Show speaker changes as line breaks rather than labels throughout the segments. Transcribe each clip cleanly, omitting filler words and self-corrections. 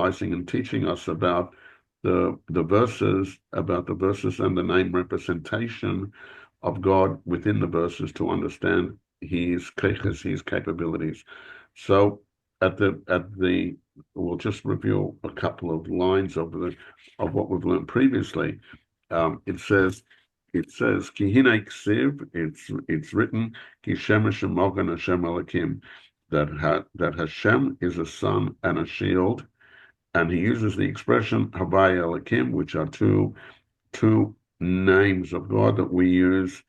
emphasizing and teaching us about the verses, and the name representation of God within the verses to understand his keches, his capabilities. So at the we'll just review a couple of lines of what we've learned previously. It says ki hine ksiv, it's written ki shemesh mogen Hashem Elokim, that Hashem is a sun and a shield, and he uses the expression Havaya Elokim, which are two names of God that we use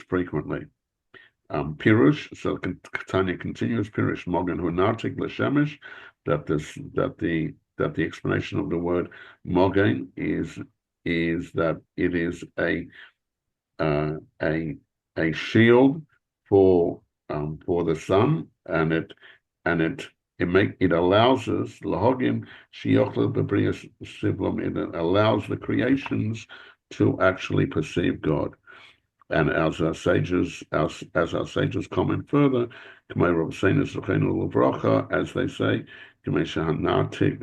frequently. Pirush, so Tanya continues, Pirush Mogen Hunatik L'Shemesh, that the explanation of the word Mogen is that it is a shield for the sun, and it allows us lahogim shiyochlel bebrias sivlom. It allows the creations to actually perceive God. And as our sages comment further, as they say,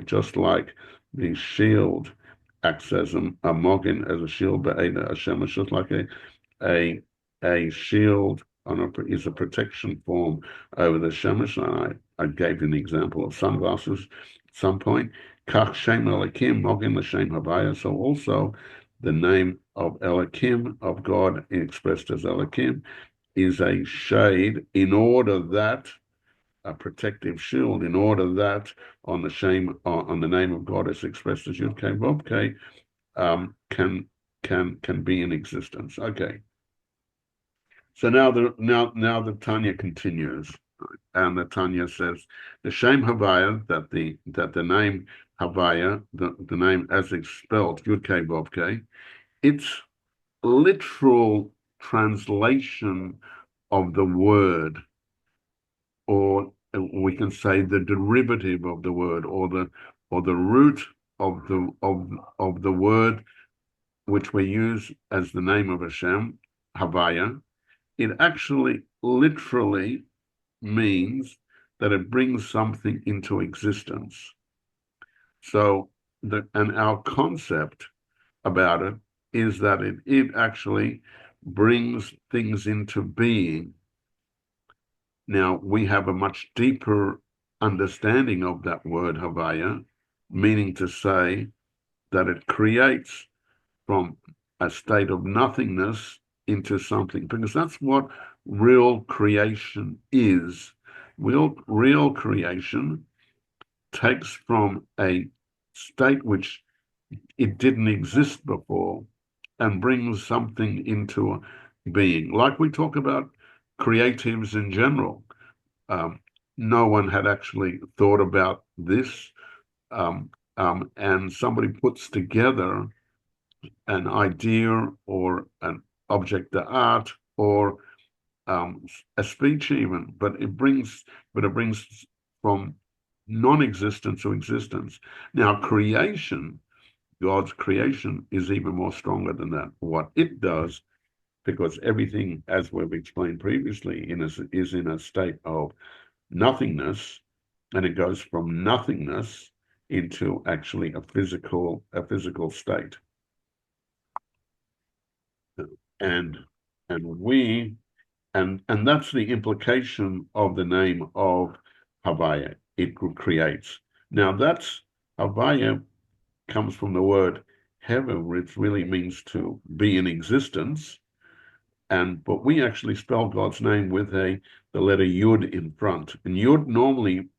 just like the shield acts as a mogin, as a shield, but Hashem is just like a shield is a protection form over the shemesh. And I gave you an example of sunglasses at some point. Kach Shem Elokim Mogin L'Shem Havaya. So also the name of Elokim, of God expressed as Elokim, is a shade in order that a protective shield, in order that on the name of God is expressed as Yud Kei Vav Kei, can be in existence. Okay. So now the Tanya continues, and the Tanya says the Shem Havaya, that the name Havaya, the name as it's spelled Yud Kei Vav Kei, its literal translation of the word, or we can say the derivative of the word, or the root of the word which we use as the name of Hashem, Havaya. It actually literally means that it brings something into existence. So and our concept about it is that it actually brings things into being. Now, we have a much deeper understanding of that word Havaya, meaning to say that it creates from a state of nothingness into something, because that's what real creation is. Real creation takes from a state which it didn't exist before and brings something into being. Like we talk about creatives in general. No one had actually thought about this, and somebody puts together an idea or an object of art or a speech even, but it brings from non-existence to existence. Now, God's creation is even more stronger than that. What it does, because everything, as we've explained previously, is in a state of nothingness, and it goes from nothingness into actually a physical state. And that's the implication of the name of Havaya. It creates. Now that's Havaya comes from the word Hayve, which really means to be in existence. But we actually spell God's name with the letter Yud in front. And Yud normally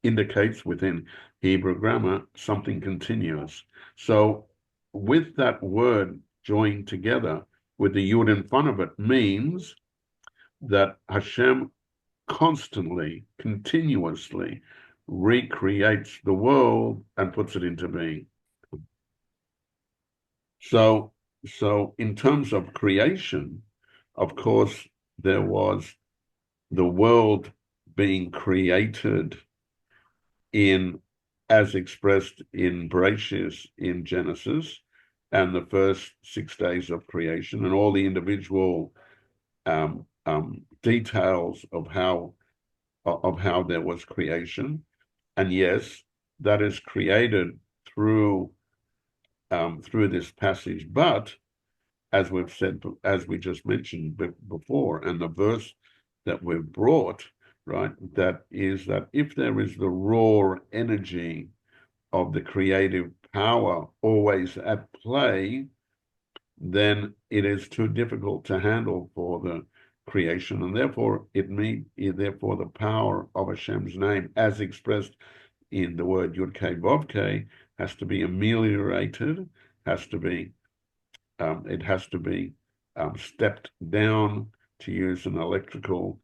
indicates within Hebrew grammar something continuous. So with that word joined together with the Yud in front of it means that Hashem constantly, continuously recreates the world and puts it into being. So in terms of creation, of course, there was the world being created as expressed in Bereshit in Genesis, and the first 6 days of creation, and all the individual details of how there was creation. And yes, that is created through this passage. But as we've said, as we just mentioned before, and the verse that we've brought, right, that is that if there is the raw energy of the creative power always at play, then it is too difficult to handle for the creation, and therefore therefore the power of Hashem's name, as expressed in the word Yud Kei Vav Kei, has to be ameliorated, has to be it has to be stepped down, to use an electrical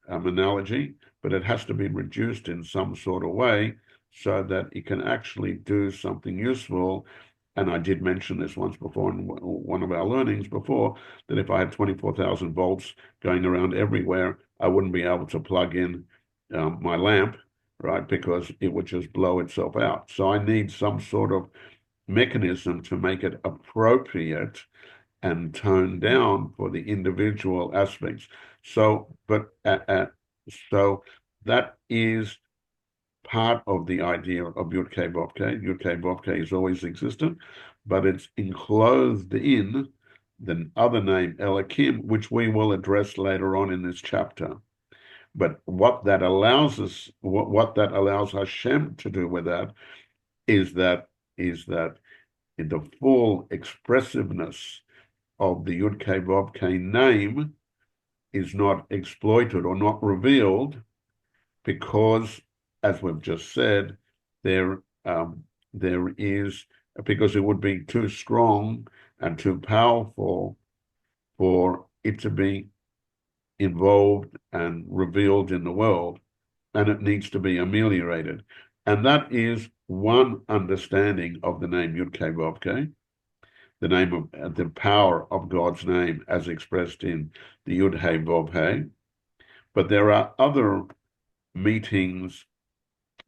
analogy, but it has to be reduced in some sort of way so that it can actually do something useful. And I did mention this once before in one of our learnings before, that if I had 24,000 volts going around everywhere, I wouldn't be able to plug in my lamp, right? Because it would just blow itself out. So I need some sort of mechanism to make it appropriate and toned down for the individual aspects. So, so that is part of the idea of Yud Kei Vav Kei. Yud Kei Vav Kei is always existent, but it's enclosed in the other name Elohim, which we will address later on in this chapter. But what that allows us, what that allows Hashem to do with that is that in the full expressiveness of the Yud Kei Vav Kei name is not exploited or not revealed, because, as we've just said, there is, because it would be too strong and too powerful for it to be involved and revealed in the world, and it needs to be ameliorated. And that is one understanding of the name Yud Kei Vav Kei, the name of the power of God's name as expressed in the Yud Hey Vav Hey. But there are other meanings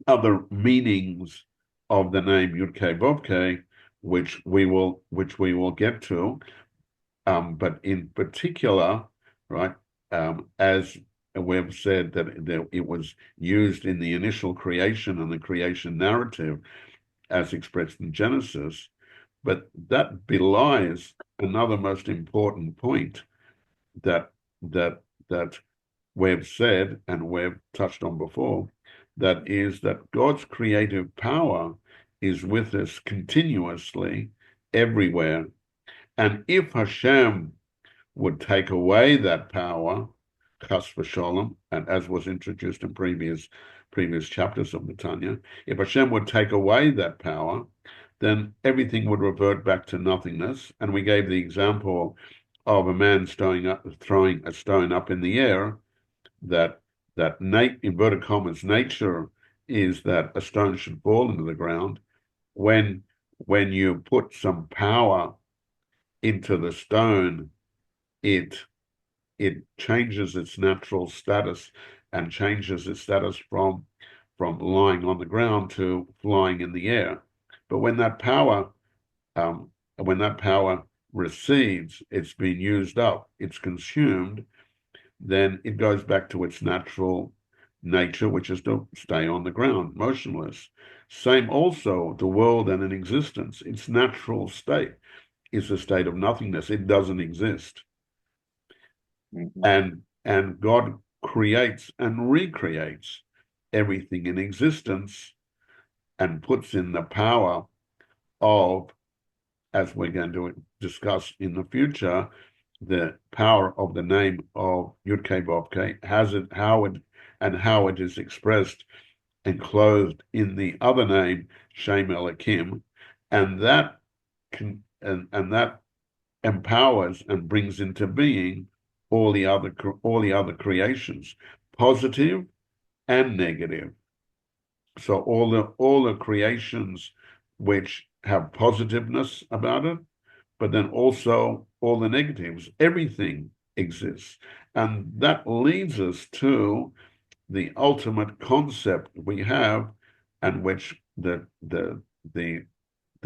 of the name Yud Kei Vav Kei, which we will get to. But in particular, right, as we've said that it was used in the initial creation and the creation narrative as expressed in Genesis, but that belies another most important point that we've said and we've touched on before, that is that God's creative power is with us continuously everywhere. And if Hashem would take away that power, chas v'sholom, and as was introduced in previous chapters of the Tanya, if Hashem would take away that power, then everything would revert back to nothingness. And we gave the example of a man throwing a stone up in the air, that inverted commas, nature is that a stone should fall into the ground. When you put some power into the stone, it changes its natural status and changes its status from lying on the ground to flying in the air. But when that power recedes, it's been used up, it's consumed, then it goes back to its natural nature, which is to stay on the ground, motionless. Same also, the world and an existence, its natural state is a state of nothingness. It doesn't exist. Mm-hmm. And God creates and recreates everything in existence and puts in the power of, as we're going to discuss in the future, the power of the name of Yud Kei Vav Kei, how it is expressed and clothed in the other name Shem Elohim, and that that empowers and brings into being all the other creations, positive and negative. So all the creations which have positiveness about it, but then also all the negatives, everything exists. And that leads us to the ultimate concept we have, and which the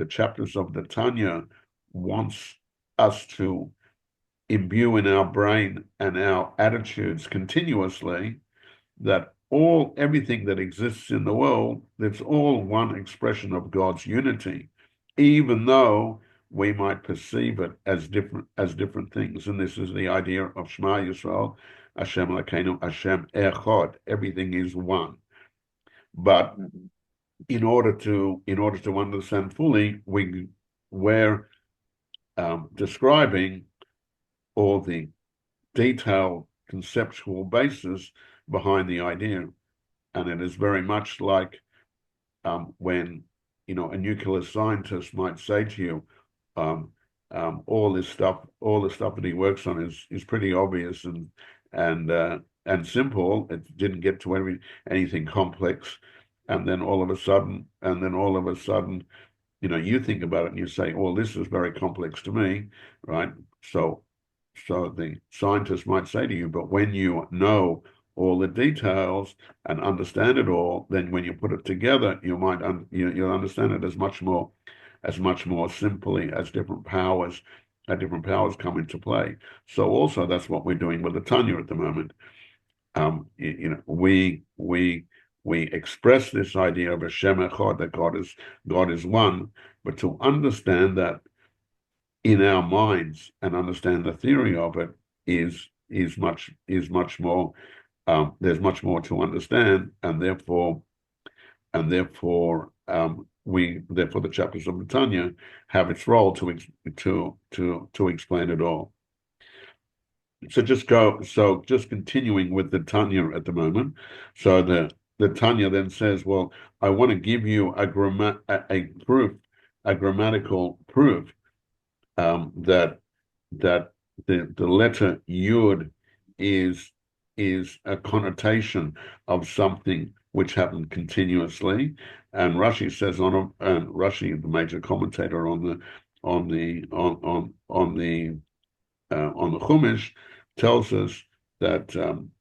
chapters of the Tanya wants us to imbue in our brain and our attitudes continuously, that everything that exists in the world, it's all one expression of God's unity, even though we might perceive it as different things. And this is the idea of Shema Yisrael, Hashem Elokeinu, Hashem Echad. Everything is one. But in order to understand fully, we're describing all the detailed conceptual basis behind the idea. And it is very much like when a nuclear scientist might say to you, all the stuff that he works on is pretty obvious and simple. It didn't get to anything complex, and then all of a sudden, you think about it and you say, "Well, this is very complex to me," right? So the scientist might say to you, "But when you know all the details and understand it all, then when you put it together, you'll understand it as much more simply as different powers come into play." So also that's what we're doing with the Tanya at the moment. We express this idea of Hashem Echad, that God is one, but to understand that in our minds and understand the theory of it is much more. There's much more to understand, and therefore, the chapters of the Tanya have its role to explain it all. So just continuing with the Tanya at the moment. So the Tanya then says, well, I want to give you a grammatical proof that the letter Yud is a connotation of something which happened continuously. And Rashi says Rashi, the major commentator on the Chumash, tells us that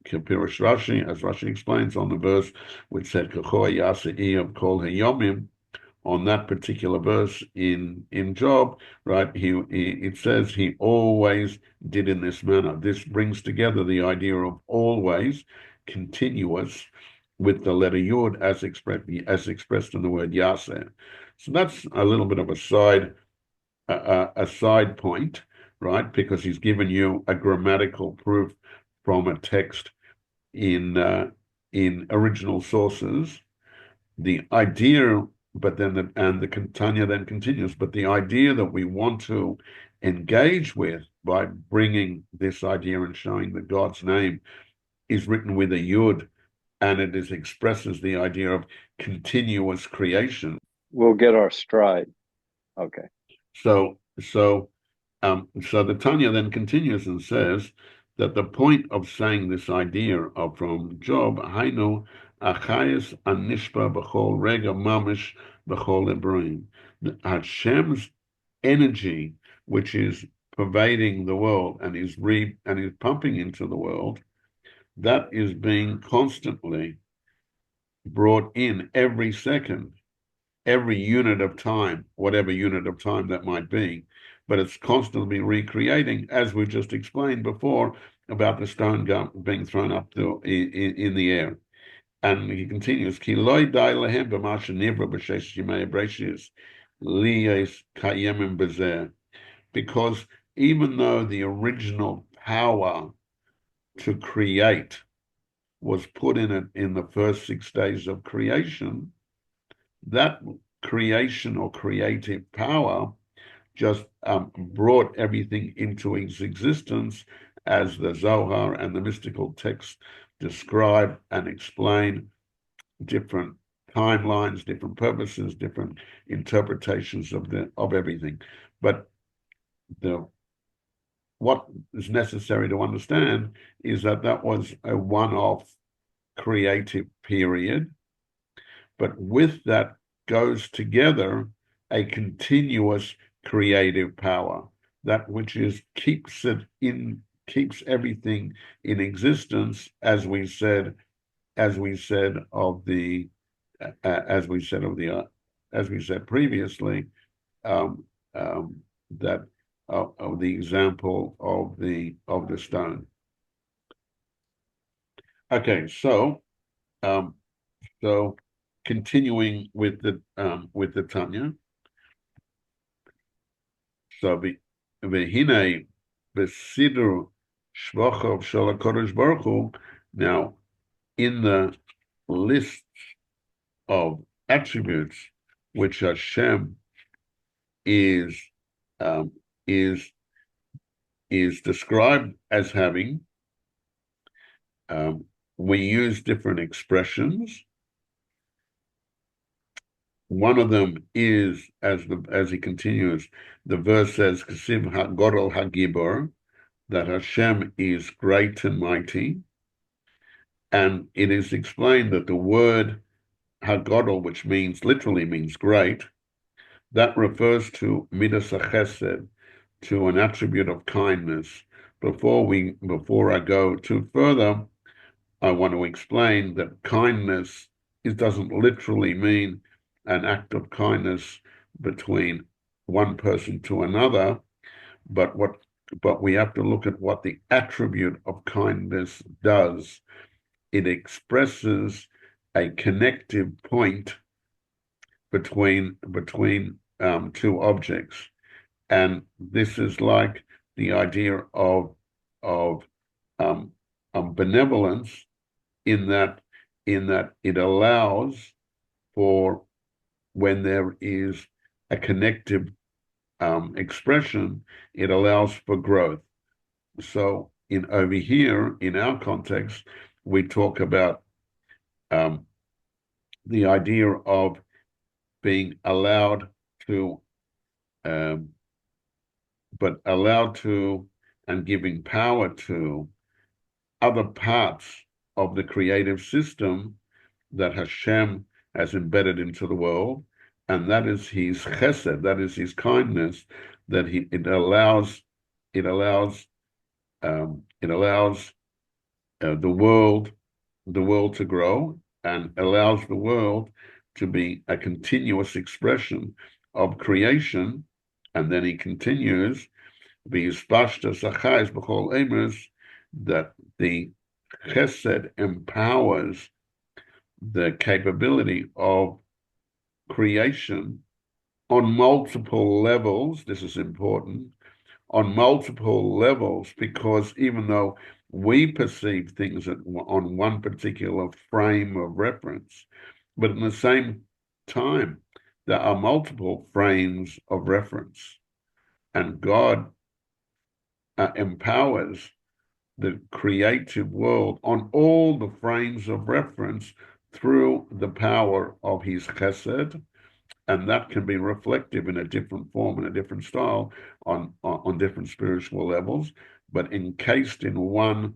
Kipirish Rashi, as Rashi explains on the verse which said Kachoa Yasei of Kol Hayomim, on that particular verse in Job, right? It says he always did in this manner. This brings together the idea of always, continuous, with the letter Yud as expressed in the word Yaseh. So that's a little bit of a side point, right? Because he's given you a grammatical proof from a text in original sources. The idea. But then the Tanya then continues. But the idea that we want to engage with by bringing this idea and showing that God's name is written with a Yud, and it expresses the idea of continuous creation.
We'll get our stride. Okay.
So the Tanya then continues and says that the point of saying this idea from Job, Hainu Achayis Anishpa B'chol Rega Mamish B'chol Ebrahim. Hashem's energy, which is pervading the world and is pumping into the world, that is being constantly brought in every second, every unit of time, whatever unit of time that might be. But it's constantly recreating, as we just explained before, about the stone being thrown up in the air. And he continues, Ki loy dai lehem b'masha nivra b'shesh yimei breshis liyes kayemim b'zeh. Because even though the original power to create was put in it in the first 6 days of creation, that creation or creative power just brought everything into its existence, as the Zohar and the mystical texts describe and explain different timelines, different purposes, different interpretations of everything. But what is necessary to understand is that was a one-off creative period, but with that goes together a continuous creative power, that which keeps everything in existence, as we said previously, that of the example of the stone. Okay, so Um, so continuing with the Tanya. So v'hinei b'sidur shvachov shel HaKadosh Baruch Hu. Now, in the list of attributes which Hashem is um, is is described as having, um, we use different expressions. One of them is, as he continues, the verse says, "Kasiv HaGodol HaGibor," that Hashem is great and mighty, and it is explained that the word HaGodol, which literally means great, that refers to Midas HaChesed, to an attribute of kindness. Before I go too further, I want to explain that kindness, it doesn't literally mean an act of kindness between one person to another, but we have to look at what the attribute of kindness does. It expresses a connective point between two objects, and this is like the idea of um, benevolence, in that it allows for, when there is a connective expression, it allows for growth. So in over here in our context, we talk about um, the idea of being allowed to, um, but allowed to, and giving power to other parts of the creative system that Hashem has embedded into the world, and that is His chesed, that is His kindness, that it allows it allows the world to grow, and allows the world to be a continuous expression of creation. And then he continues, that the chesed empowers the capability of creation on multiple levels. This is important, on multiple levels, because even though we perceive things on one particular frame of reference, but in the same time, there are multiple frames of reference, and God empowers the creative world on all the frames of reference through the power of His chesed, and that can be reflective in a different form and a different style on different spiritual levels, but encased in one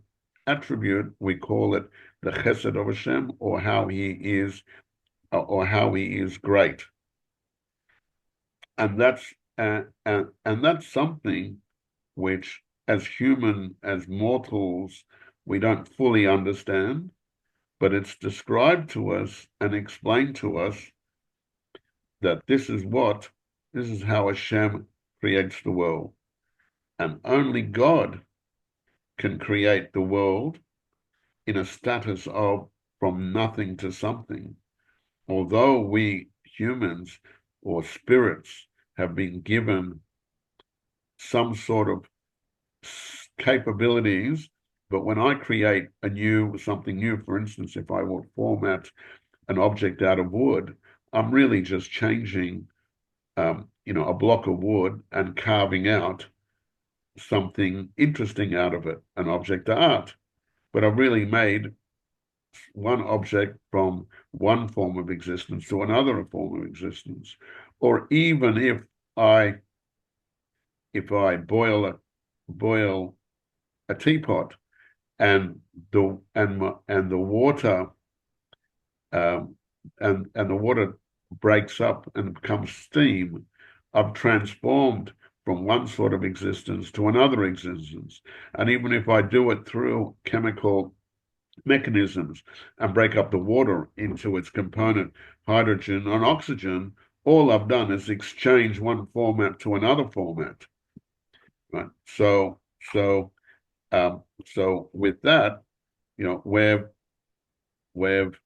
attribute. We call it the chesed of Hashem, or how He is great, and that's something which, as mortals, we don't fully understand, but it's described to us and explained to us that this is how Hashem creates the world. And only God can create the world in a status of from nothing to something. Although we humans or spirits have been given some sort of capabilities, but when I create something new, for instance, if I will format an object out of wood, I'm really just changing a block of wood and carving out something interesting out of it, an object of art. But I've really made one object from one form of existence to another form of existence. Or even if I boil a teapot, and the water um, and the water breaks up and becomes steam, I've transformed from one sort of existence to another existence. And even if I do it through chemical mechanisms and break up the water into its component hydrogen and oxygen, all I've done is exchange one format to another format. Right? So with that, you know, we've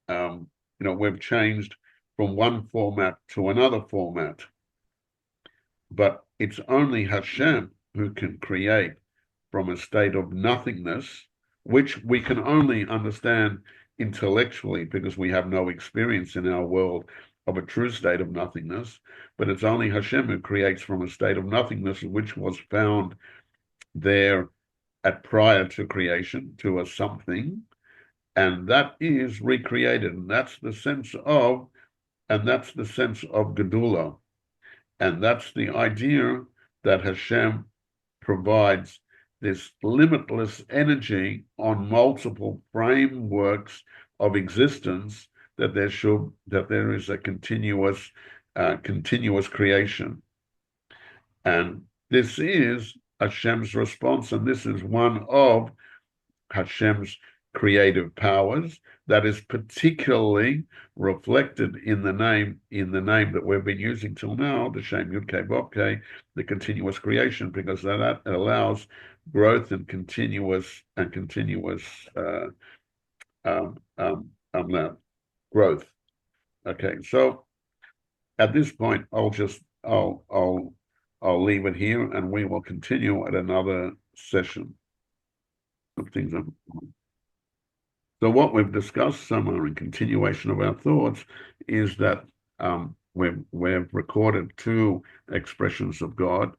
we've changed from one format to another format, but it's only Hashem who can create from a state of nothingness, which we can only understand intellectually because we have no experience in our world of a true state of nothingness. But it's only Hashem who creates from a state of nothingness, which was found there at prior to creation, to a something, and that is recreated, and that's the sense of, Gedula, and that's the idea that Hashem provides this limitless energy on multiple frameworks of existence, that there is a continuous creation. And this is Hashem's response, and this is one of Hashem's creative powers that is particularly reflected in the name that we've been using till now, the Shem Yud Kei Vav Kei, the continuous creation, because that allows growth and continuous growth. Okay, so at this point, I'll leave it here, and we will continue at another session of things. So what we've discussed somewhere in continuation of our thoughts is that we've recorded two expressions of God.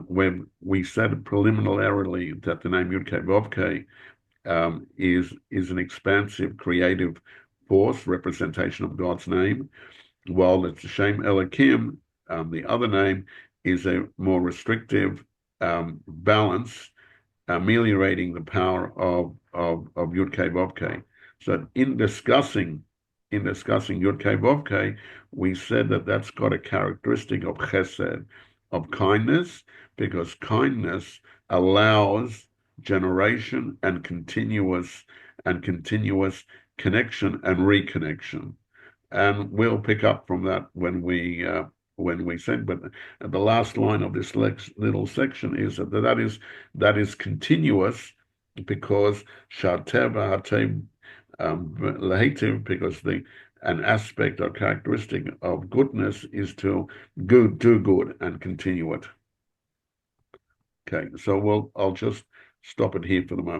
We said preliminarily that the name Yud Kei Vav Kei is an expansive, creative force, representation of God's name, while it's Shem Elokim, the other name, is a more restrictive balance, ameliorating the power of Yud Kei Vav Kei. So in discussing Yud Kei Vav Kei, we said that that's got a characteristic of chesed, of kindness, because kindness allows generation and continuous connection and reconnection. And we'll pick up from that when we said, but the last line of this little section is that is continuous, because Shateva Hatev Lahativ, because an aspect or characteristic of goodness is to do good and continue it. Okay, so I'll just stop it here for the moment.